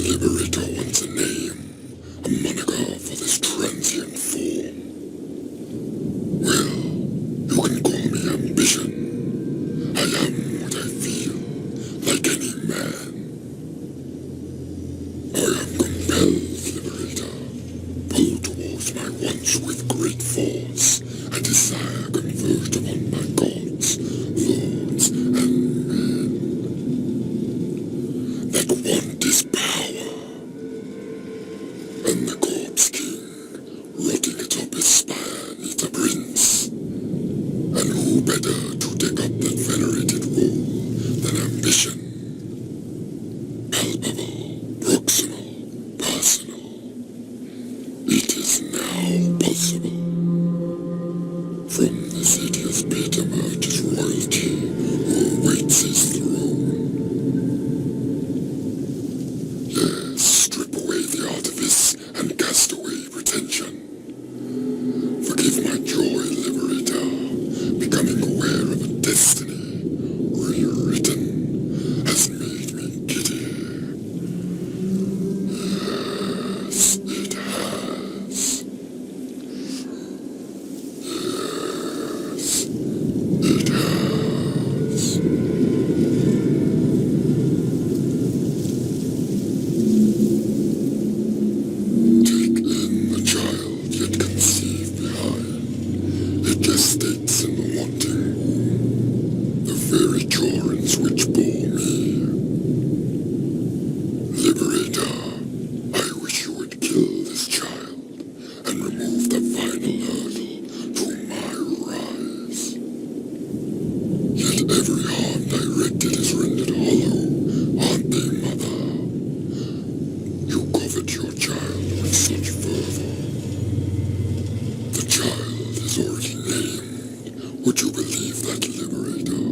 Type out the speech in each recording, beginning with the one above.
Liberator wants a name, a moniker for this transient form. Well, you can call me ambition. I am what I feel, like any man. I am compelled, Liberator. Pull towards my once with great force, a desire converged upon my gods, lords, and men. That want is power, and the corpse king, rotting atop his spire, needs a prince. And who better to take up that venerated role than ambition? Palpable, proximal, personal. It is now possible. From the city's pit emerges royalty, who awaits his throne. Yes, strip away the artifice and cast away pretension. Forgive my joy, Liberator. Becoming aware of a destiny, rewritten, has made me giddy. Yes, it has. Yes, it has. Take in the child yet conceived behind. It gestates in the wanting womb, the very jorrance which bore me. Liberator, I wish you would kill this child and remove the final hurdle to my rise. Yet every harm directed is rendered hollow, aren't they, mother? You covet your child with such fervor. The child is already named. Would you believe that, Liberator?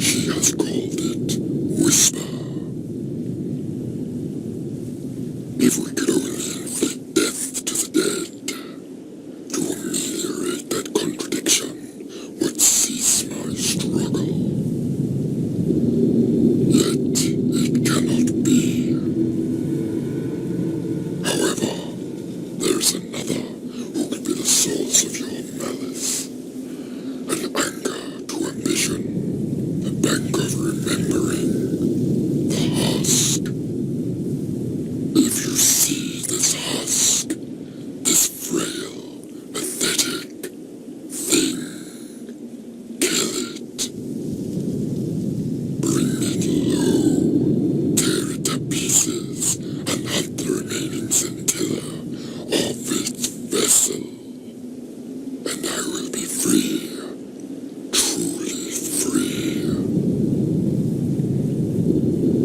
She has called it Whisper. If we could only inflict death to the dead, to ameliorate that contradiction would cease my struggle. Yet it cannot be. However, there's another who could be the source of your malice. An anchor to ambition, a bank of remembering, the husk. If you see this husk, this frail, pathetic thing, kill it. Bring it low, tear it to pieces, and hunt the remaining scintilla of its vessel. And I will be free, truly free.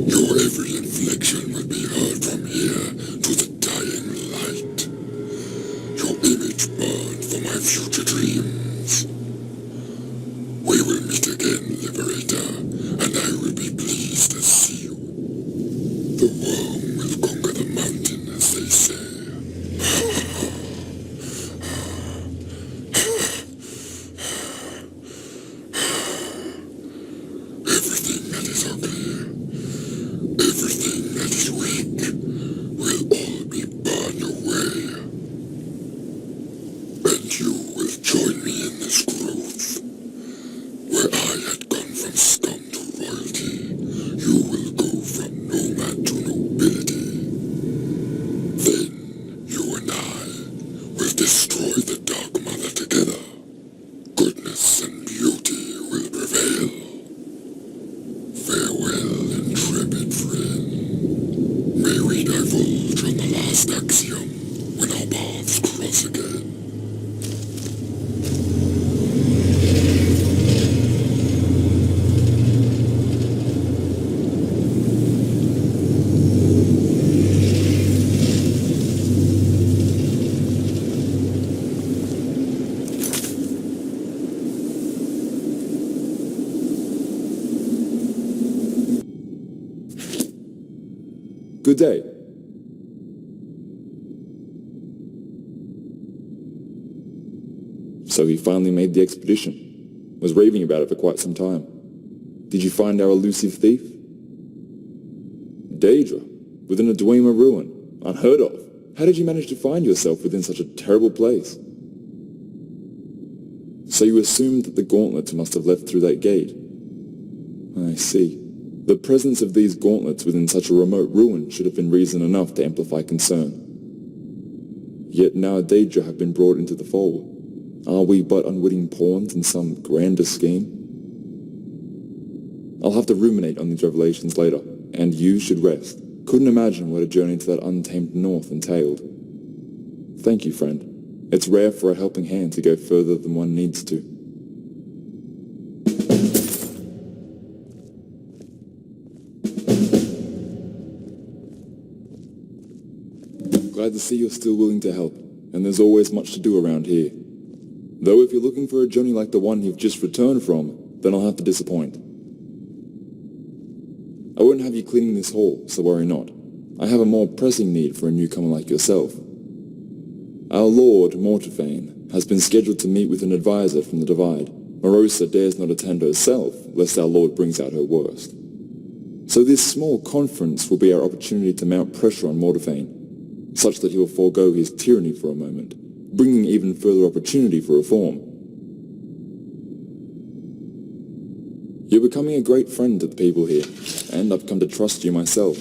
Your every inflection will be heard from here to the dying light. Your image burned for my future dreams. We will meet again, Liberator, and I will be pleased to see you. The worm will conquer the mountain, as they say. Everything that is ugly, everything that is weak, will all be burned away. And you will join me in this growth. Where I had gone from scum to royalty, you will go from nomad to nobility. Then you and I will destroy the Dark Mother together. Goodness and beauty will prevail. Farewell, intrepid friend. May we divulge on the last axiom when our paths cross again. Good day. So he finally made the expedition. Was raving about it for quite some time. Did you find our elusive thief? Daedra, within a Dwemer ruin. Unheard of. How did you manage to find yourself within such a terrible place? So you assumed that the gauntlets must have left through that gate? I see. The presence of these gauntlets within such a remote ruin should have been reason enough to amplify concern. Yet now Daedra have been brought into the fold. Are we but unwitting pawns in some grander scheme? I'll have to ruminate on these revelations later, and you should rest. Couldn't imagine what a journey to that untamed north entailed. Thank you, friend. It's rare for a helping hand to go further than one needs to. Glad to see you're still willing to help, and there's always much to do around here. Though if you're looking for a journey like the one you've just returned from, then I'll have to disappoint. I won't have you cleaning this hall, so worry not. I have a more pressing need for a newcomer like yourself. Our Lord, Mortafane, has been scheduled to meet with an advisor from the Divide. Morosa dares not attend herself, lest our Lord brings out her worst. So this small conference will be our opportunity to mount pressure on Mortafane, such that he will forego his tyranny for a moment, bringing even further opportunity for reform. You're becoming a great friend to the people here, and I've come to trust you myself.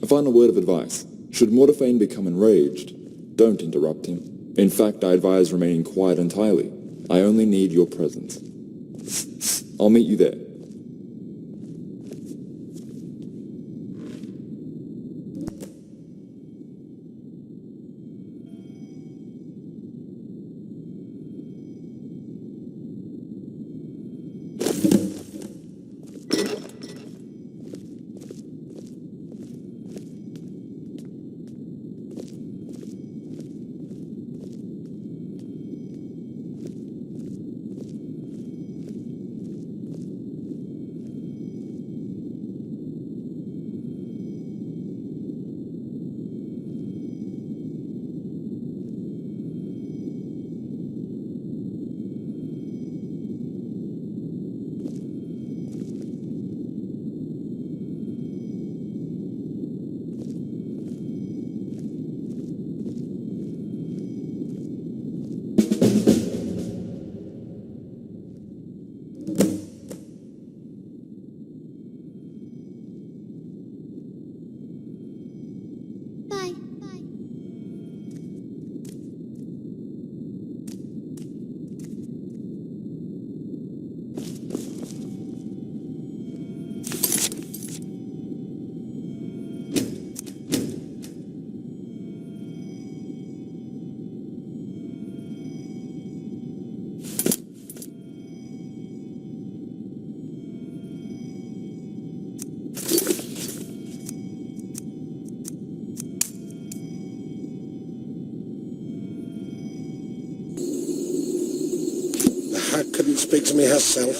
A final word of advice. Should Mortafane become enraged, don't interrupt him. In fact, I advise remaining quiet entirely. I only need your presence. I'll meet you there. Couldn't speak to me herself.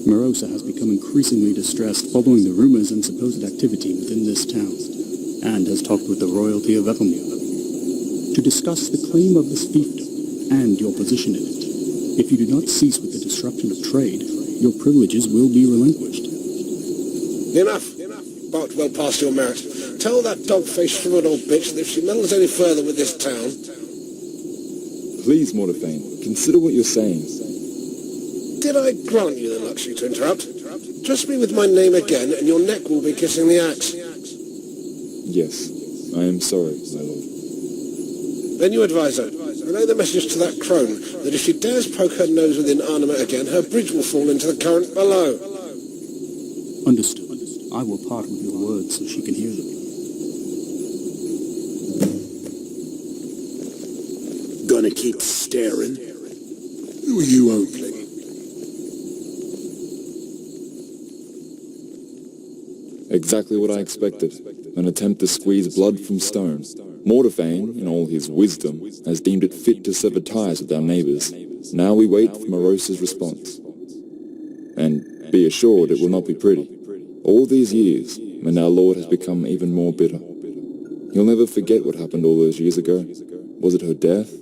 Morosa has become increasingly distressed following the rumors and supposed activity within this town, and has talked with the royalty of Evermore to discuss the claim of this fiefdom and your position in it. If you do not cease with the disruption of trade, your privileges will be relinquished. Enough. Barked well past your merit. Tell that dog-faced shriveled old bitch that if she meddles any further with this town... Please, Mortafane, consider what you're saying. Did I grant you the luxury to interrupt? Trust me with my name again, and your neck will be kissing the axe. Yes, I am sorry, my lord. Then you advise her. Relay the message to that crone that if she dares poke her nose within Arnima again, her bridge will fall into the current below. Understood. I will part with your words so she can hear them. Gonna keep staring? Who are you opening? Exactly what I expected. An attempt to squeeze blood from stone. Mortafane, in all his wisdom, has deemed it fit to sever ties with our neighbors. Now we wait for Morosa's response. And be assured it will not be pretty. All these years, and our Lord has become even more bitter. He'll never forget what happened all those years ago. Was it her death?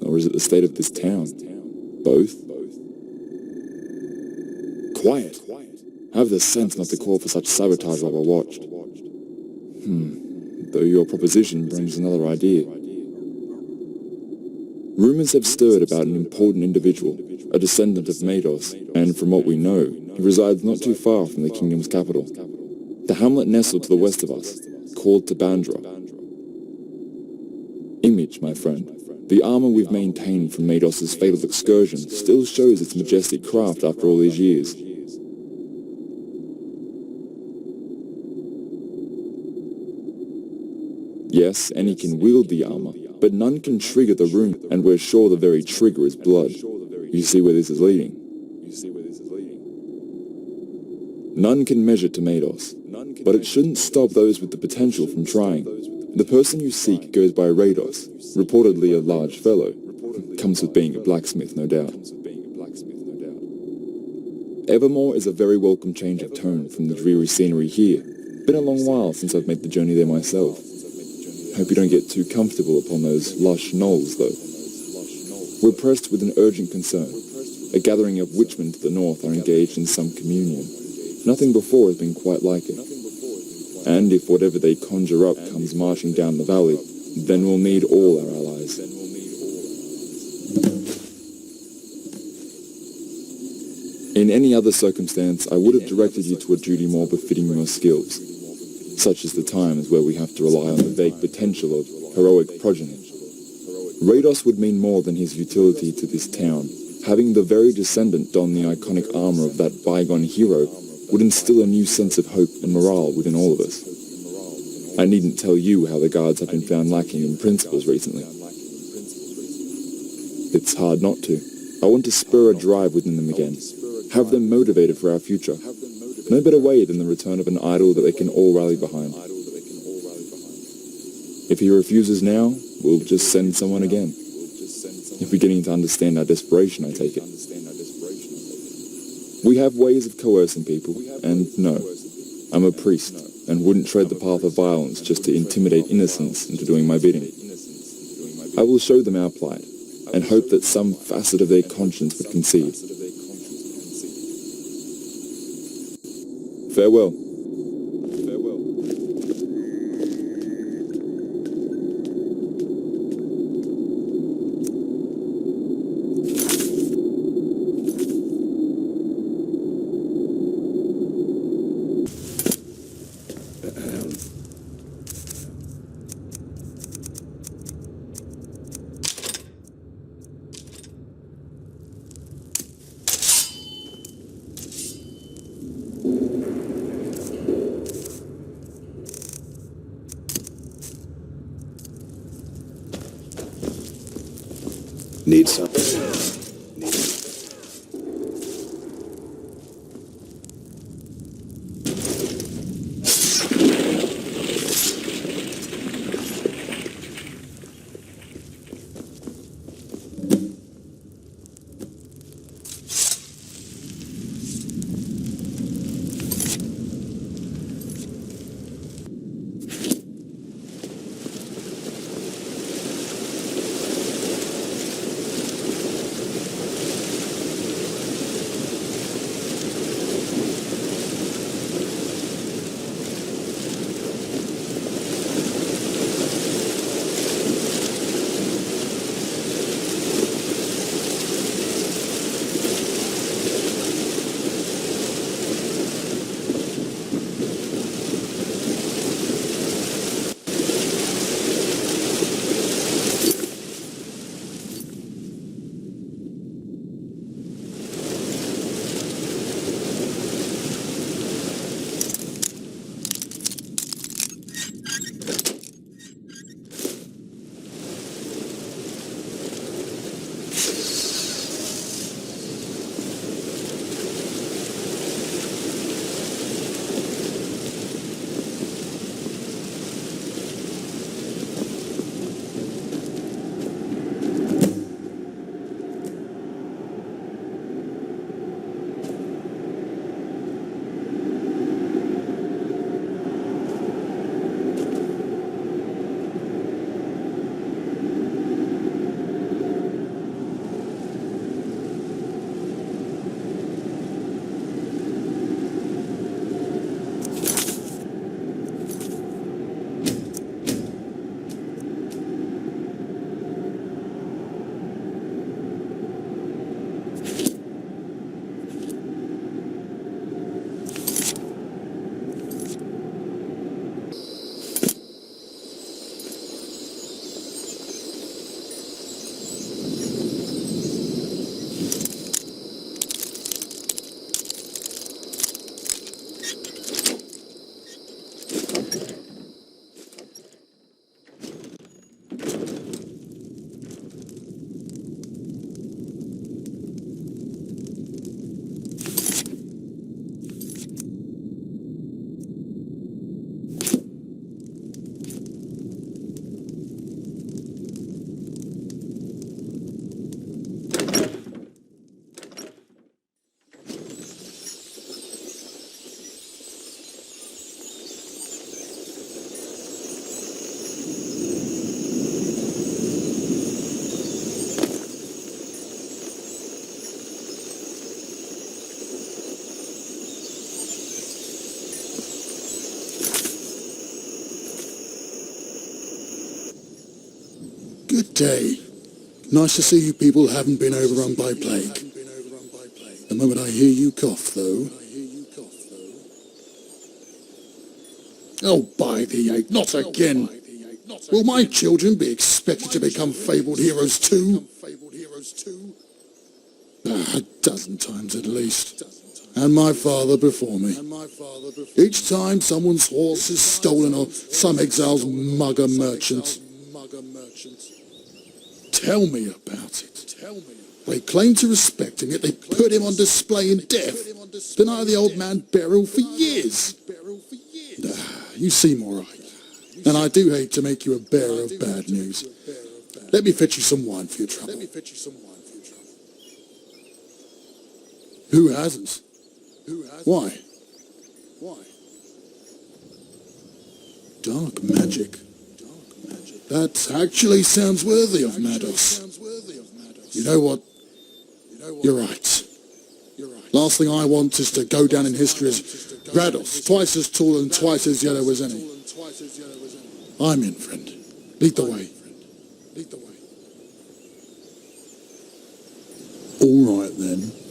Or is it the state of this town? Both? Quiet. I have the sense not to call for such sabotage while we're watched. Though your proposition brings another idea. Rumors have stirred about an important individual, a descendant of Mados, and from what we know, he resides not too far from the kingdom's capital. The hamlet nestled to the west of us, called Tabandra. Image, my friend. The armor we've maintained from Mados' fatal excursion still shows its majestic craft after all these years. Yes, any can wield the armor, but none can trigger the rune, and we're sure the very trigger is blood. You see where this is leading? None can measure to Mados, but it shouldn't stop those with the potential from trying. The person you seek goes by Rados, reportedly a large fellow. Comes with being a blacksmith, no doubt. Evermore is a very welcome change of tone from the dreary scenery here. Been a long while since I've made the journey there myself. Hope you don't get too comfortable upon those lush knolls, though. We're pressed with an urgent concern. A gathering of witchmen to the north are engaged in some communion. Nothing before has been quite like it. And if whatever they conjure up comes marching down the valley, then we'll need all our allies. In any other circumstance, I would have directed you to a duty more befitting your skills. Such as the times where we have to rely on the vague potential of heroic progeny. Rados would mean more than his utility to this town. Having the very descendant don the iconic armor of that bygone hero would instill a new sense of hope and morale within all of us. I needn't tell you how the guards have been found lacking in principles recently. It's hard not to. I want to spur a drive within them again. Have them motivated for our future. No better way than the return of an idol that they can all rally behind. If he refuses now, we'll just send someone again. If we're getting to understand our desperation, I take it. We have ways of coercing people, and no, I'm a priest, and wouldn't tread the path of violence just to intimidate innocents into doing my bidding. I will show them our plight, and hope that some facet of their conscience would concede. Farewell. Need something. Good day. Nice to see you people haven't been overrun by plague. The moment I hear you cough, though... Oh, by the eight, not again! Will my children be expected to become fabled heroes too? A dozen times at least. And my father before me. Each time someone's horse is stolen or some exile's mugger merchant. Tell me about it. They claim to respect him, yet they put him on display in death. Deny the old man burial for years. You seem all right. And I do hate to make you a bearer of bad news. Let me fetch you some wine for your trouble. Who hasn't? Why? Dark magic. That actually sounds worthy of Mados. You know what? You're right. Last thing I want is to go down in history as Grados, twice as tall and twice as yellow as any. I'm in, friend. Lead the way. All right, then.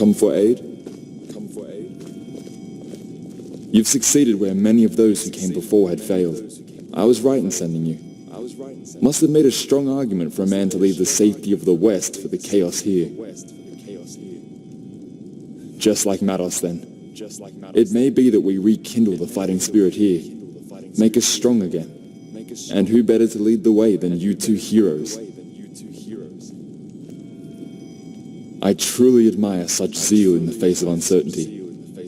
Come for aid? You've succeeded where many of those who came before had failed. I was right in sending you. Must have made a strong argument for a man to leave the safety of the West for the chaos here. Just like Mados then. It may be that we rekindle the fighting spirit here, make us strong again. And who better to lead the way than you two heroes? I truly admire such zeal in the face of uncertainty.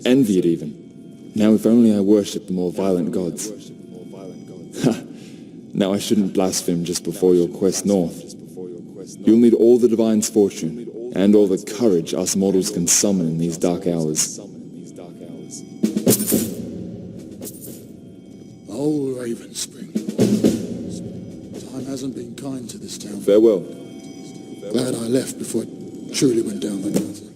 Envy it even. Now if only I worshipped the more violent gods. Ha! Now I shouldn't blaspheme just before your quest north. You'll need all the divine's fortune, and all the courage us mortals can summon in these dark hours. Oh, Ravenspring. Time hasn't been kind to this town. Farewell. Glad I left before it truly went down the gutter.